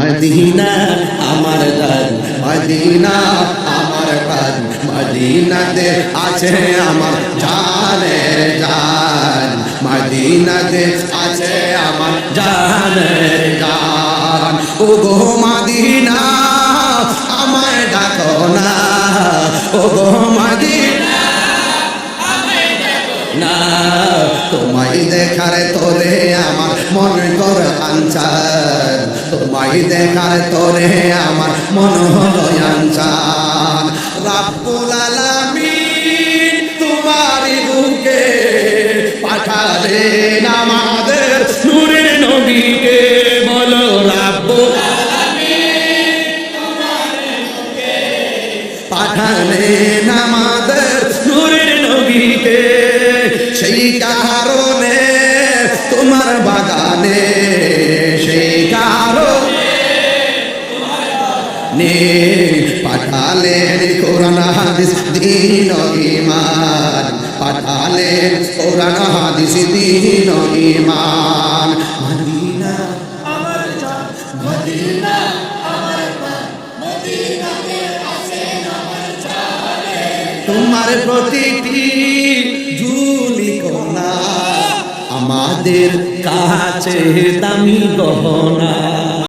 Medina আমার জান, Medina আমার প্রাণ, মদিনাতে আছে আমার জানের জান, মদিনাতে আছে আমার জানের জান। ওগো মদিনা আমায় ডাকো না, ওগো মদিনা আমায় ডাকো না, তোমায় দেখার তোরে আমার মন করে আনচান, তোমায় দেখার তোরে আমার মন হলো আনচান। রাব্বুল আলামিন তোমারই বুকে পাঠালেন আমাদের নূরের নবীকে, বলো রাব্বুল আলামিন তোমারই বুকে পাঠালেন আমাদের নূরের নবীকে। সেই কারণে তোমার বাগানে, সেই কারণে পাঠালেন কোরআন হাদিস দ্বীন ও ঈমান, পাঠালেন কোরআন হাদিস দ্বীন ও ঈমান। মদিনা আমার জান, মদিনা আমার প্রাণ, মদিনাতে আছে আমার জান। তোমার প্রতিটি ঝুলি কোনা আমাদের কাছে দামি গহনা,